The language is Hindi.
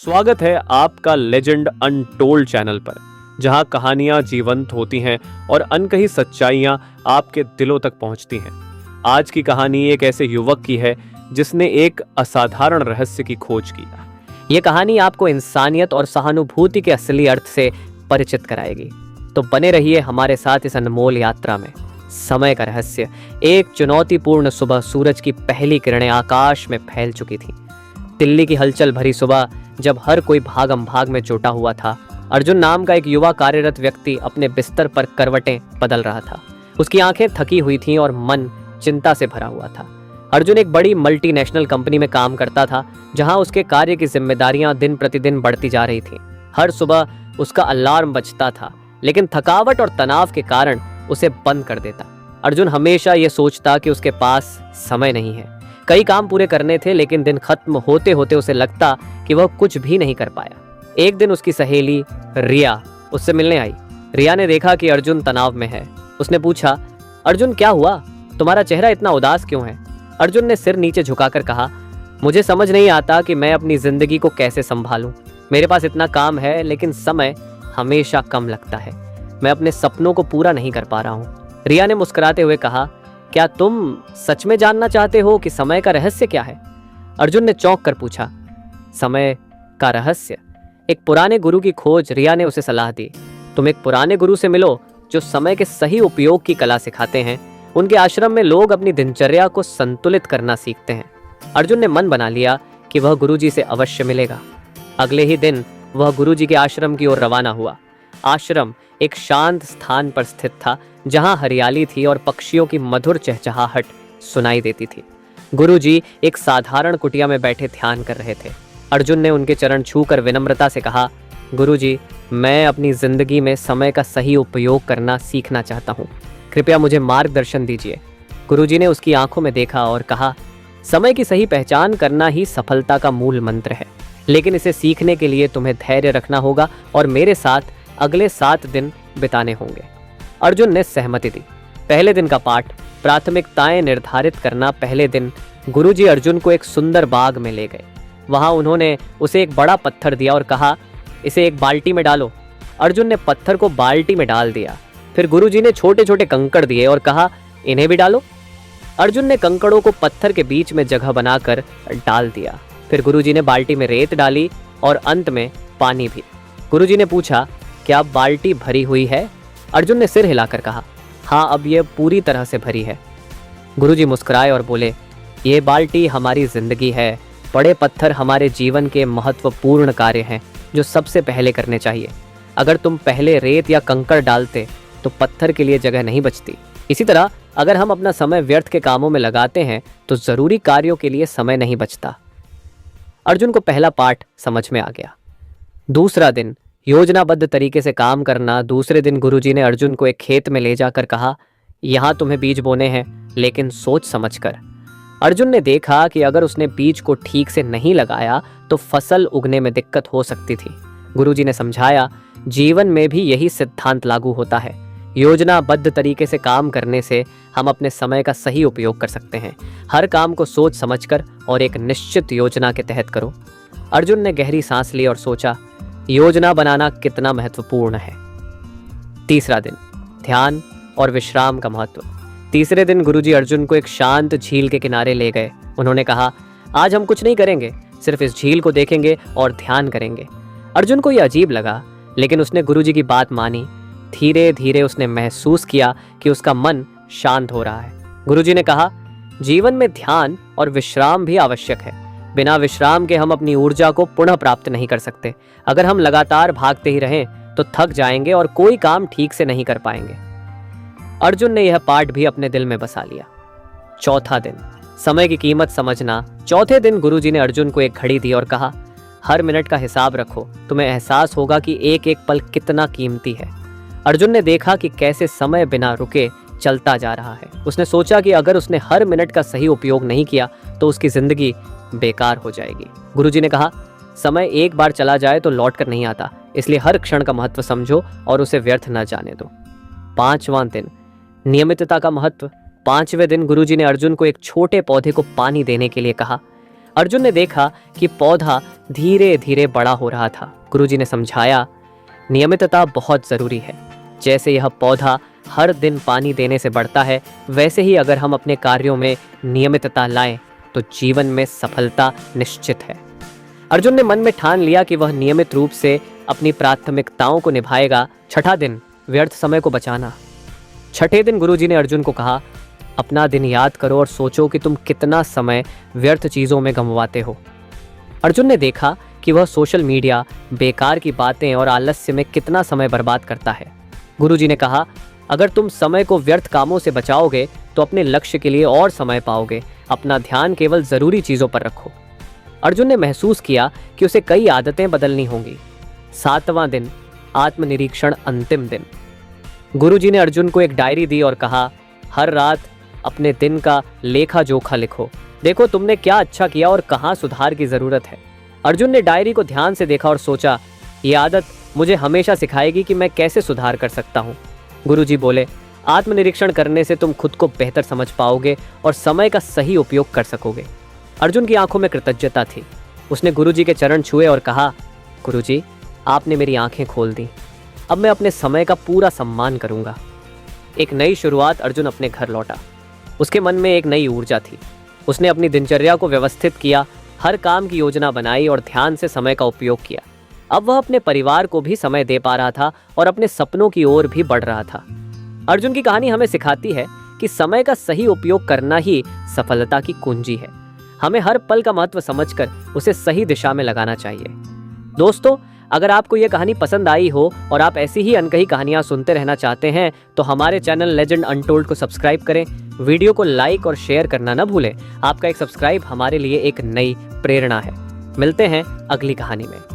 स्वागत है आपका लेजेंड अनटोल्ड चैनल पर, जहां कहानियां जीवंत होती हैं और अनकही सच्चाइयां आपके दिलों तक पहुंचती हैं। आज की कहानी एक ऐसे युवक की है जिसने एक असाधारण रहस्य की खोज की। ये कहानी आपको इंसानियत और सहानुभूति के असली अर्थ से परिचित कराएगी। तो बने रहिए हमारे साथ इस अनमोल यात्रा में। समय का रहस्य। एक चुनौतीपूर्ण सुबह सूरज की पहली किरणें आकाश में फैल चुकी थीं। दिल्ली की हलचल भरी सुबह, जब हर कोई भागम भाग में जुटा हुआ था, अर्जुन नाम का एक युवा कार्यरत व्यक्ति अपने बिस्तर पर करवटें बदल रहा था। उसकी आंखें थकी हुई थीं और मन चिंता से भरा हुआ था। अर्जुन एक बड़ी मल्टीनेशनल कंपनी में काम करता था, जहां उसके कार्य की जिम्मेदारियां दिन प्रतिदिन बढ़ती जा रही थीं। हर सुबह उसका अलार्म बजता था, लेकिन थकावट और तनाव के कारण उसे बंद कर देता। अर्जुन हमेशा ये सोचता कि उसके पास समय नहीं है। कई काम पूरे करने थे, लेकिन दिन खत्म होते होते उसे लगता कि वह कुछ भी नहीं कर पाया। एक दिन उसकी सहेली रिया उससे मिलने आई। रिया ने देखा कि अर्जुन तनाव में है। उसने पूछा, अर्जुन क्या हुआ? तुम्हारा चेहरा इतना उदास क्यों है? अर्जुन ने सिर नीचे झुकाकर कहा, मुझे समझ नहीं आता कि मैं अपनी जिंदगी को कैसे संभालूं। मेरे पास इतना काम है, लेकिन समय हमेशा कम लगता है। मैं अपने सपनों को पूरा नहीं कर पा रहा हूं। रिया ने मुस्कुराते हुए कहा, क्या तुम सच में जानना चाहते हो कि समय का रहस्य क्या है? अर्जुन ने चौंक कर पूछा, समय का रहस्य? एक पुराने गुरु की खोज। रिया ने उसे सलाह दी, तुम एक पुराने गुरु से मिलो जो समय के सही उपयोग की कला सिखाते हैं। उनके आश्रम में लोग अपनी दिनचर्या को संतुलित करना सीखते हैं। अर्जुन ने मन बना लिया कि वह गुरुजी से अवश्य मिलेगा। अगले ही दिन वह गुरुजी के आश्रम की ओर रवाना हुआ। आश्रम एक शांत स्थान पर स्थित था, जहां हरियाली थी और पक्षियों की मधुर चहचहाहट सुनाई देती थी। गुरुजी एक साधारण कुटिया में बैठे ध्यान कर रहे थे। अर्जुन ने उनके चरण छूकर विनम्रता से कहा, गुरुजी, मैं अपनी जिंदगी में समय का सही उपयोग करना सीखना चाहता हूँ। कृपया मुझे मार्गदर्शन दीजिए। गुरुजी ने उसकी आंखों में देखा और कहा, समय की सही पहचान करना ही सफलता का मूल मंत्र है, लेकिन इसे सीखने के लिए तुम्हें धैर्य रखना होगा और मेरे साथ अगले 7 दिन बिताने होंगे। अर्जुन ने सहमति दी। पहले दिन का पाठ, प्राथमिकताएं निर्धारित करना। पहले दिन गुरुजी अर्जुन को एक सुंदर बाग में ले गए। वहां उन्होंने उसे एक बड़ा पत्थर दिया और कहा, इसे एक बाल्टी में डालो। अर्जुन ने पत्थर को बाल्टी में डाल दिया। फिर गुरुजी ने छोटे छोटे कंकड़ दिए और कहा, इन्हें भी डालो। अर्जुन ने कंकड़ों को पत्थर के बीच में जगह बनाकर डाल दिया। फिर गुरुजी ने बाल्टी में रेत डाली और अंत में पानी भी। गुरुजी ने पूछा, क्या बाल्टी भरी हुई है? अर्जुन ने सिर हिलाकर कहा, हाँ, अब यह पूरी तरह से भरी है। गुरुजी मुस्कुराए और बोले, ये बाल्टी हमारी जिंदगी है। बड़े पत्थर हमारे जीवन के महत्वपूर्ण कार्य हैं जो सबसे पहले करने चाहिए। अगर तुम पहले रेत या कंकड़ डालते तो पत्थर के लिए जगह नहीं बचती। इसी तरह अगर हम अपना समय व्यर्थ के कामों में लगाते हैं तो जरूरी कार्यों के लिए समय नहीं बचता। अर्जुन को पहला पाठ समझ में आ गया। दूसरा दिन, योजनाबद्ध तरीके से काम करना। दूसरे दिन गुरुजी ने अर्जुन को एक खेत में ले जाकर कहा, यहाँ तुम्हें बीज बोने हैं, लेकिन सोच समझकर। अर्जुन ने देखा कि अगर उसने बीज को ठीक से नहीं लगाया तो फसल उगने में दिक्कत हो सकती थी। गुरुजी ने समझाया, जीवन में भी यही सिद्धांत लागू होता है। योजनाबद्ध तरीके से काम करने से हम अपने समय का सही उपयोग कर सकते हैं। हर काम को सोच समझकर और एक निश्चित योजना के तहत करो। अर्जुन ने गहरी सांस ली और सोचा, योजना बनाना कितना महत्वपूर्ण है। तीसरा दिन, ध्यान और विश्राम का महत्व। तीसरे दिन गुरुजी अर्जुन को एक शांत झील के किनारे ले गए। उन्होंने कहा, आज हम कुछ नहीं करेंगे, सिर्फ इस झील को देखेंगे और ध्यान करेंगे। अर्जुन को यह अजीब लगा, लेकिन उसने गुरुजी की बात मानी। धीरे धीरे उसने महसूस किया कि उसका मन शांत हो रहा है। गुरुजी ने कहा, जीवन में ध्यान और विश्राम भी आवश्यक है। बिना विश्राम के हम अपनी ऊर्जा को पुनः प्राप्त नहीं कर सकते। अगर हम लगातार भागते ही रहें तो थक जाएंगे और कोई काम ठीक से नहीं कर पाएंगे। अर्जुन ने यह पाठ भी अपने दिल में बसा लिया। चौथा दिन, समय की कीमत समझना। चौथे दिन गुरुजी ने अर्जुन को एक घड़ी दी और कहा, हर मिनट का हिसाब रखो, तुम्हें एहसास होगा कि एक एक पल कितना कीमती है। अर्जुन ने देखा कि कैसे समय बिना रुके चलता जा रहा है। उसने सोचा कि अगर उसने हर मिनट का सही उपयोग नहीं किया तो उसकी जिंदगी बेकार हो जाएगी। गुरुजी ने कहा, समय एक बार चला जाए तो लौट कर नहीं आता, इसलिए हर क्षण का महत्व समझो और उसे व्यर्थ न जाने दो। पांचवां दिन, नियमितता का महत्व। 5वें दिन गुरुजी ने अर्जुन को एक छोटे पौधे को पानी देने के लिए कहा। अर्जुन ने देखा कि पौधा धीरे धीरे बड़ा हो रहा था। गुरुजी ने समझाया, नियमितता बहुत जरूरी है। जैसे यह पौधा हर दिन पानी देने से बढ़ता है, वैसे ही अगर हम अपने कार्यों में नियमितता लाएं तो जीवन में सफलता निश्चित है। अर्जुन ने मन में ठान लिया कि वह नियमित रूप से अपनी प्राथमिकताओं को निभाएगा। छठा दिन, व्यर्थ समय को बचाना। छठे दिन गुरुजी ने अर्जुन को कहा, अपना दिन याद करो और सोचो कि तुम कितना समय व्यर्थ चीजों में गंवाते हो। अर्जुन ने देखा कि वह सोशल मीडिया, बेकार की बातें और आलस्य में कितना समय बर्बाद करता है। गुरुजी ने कहा, अगर तुम समय को व्यर्थ कामों से बचाओगे तो अपने लक्ष्य के लिए और समय पाओगे। अपना ध्यान केवल जरूरी चीजों पर रखो। अर्जुन ने महसूस किया कि उसे कई आदतें बदलनी होंगी। 7वां दिन, आत्मनिरीक्षण, अंतिम दिन। गुरुजी ने अर्जुन को एक डायरी दी और कहा, हर रात अपने दिन का लेखा जोखा लिखो। देखो तुमने क्या अच्छा किया और कहाँ सुधार की जरूरत है। अर्जुन ने डायरी को ध्यान से देखा और सोचा, ये आदत मुझे हमेशा सिखाएगी कि मैं कैसे सुधार कर सकता हूँ। गुरुजी बोले, आत्मनिरीक्षण करने से तुम खुद को बेहतर समझ पाओगे और समय का सही उपयोग कर सकोगे। अर्जुन की आंखों में कृतज्ञता थी। उसने गुरुजी के चरण छुए और कहा, गुरुजी, आपने मेरी आंखें खोल दी। अब मैं अपने समय का पूरा सम्मान करूंगा। एक नई शुरुआत। अर्जुन अपने घर लौटा। उसके मन में एक नई ऊर्जा थी। उसने अपनी दिनचर्या को व्यवस्थित किया, हर काम की योजना बनाई और ध्यान से समय का उपयोग किया। अब वह अपने परिवार को भी समय दे पा रहा था और अपने सपनों की ओर भी बढ़ रहा था। अर्जुन की कहानी हमें सिखाती है कि समय का सही उपयोग करना ही सफलता की कुंजी है। हमें हर पल का महत्व समझकर उसे सही दिशा में लगाना चाहिए। दोस्तों, अगर आपको यह कहानी पसंद आई हो और आप ऐसी ही अनकही कहानियां सुनते रहना चाहते हैं तो हमारे चैनल लेजेंड अनटोल्ड को सब्सक्राइब करें। वीडियो को लाइक और शेयर करना न भूलें। आपका एक सब्सक्राइब हमारे लिए एक नई प्रेरणा है। मिलते हैं अगली कहानी में।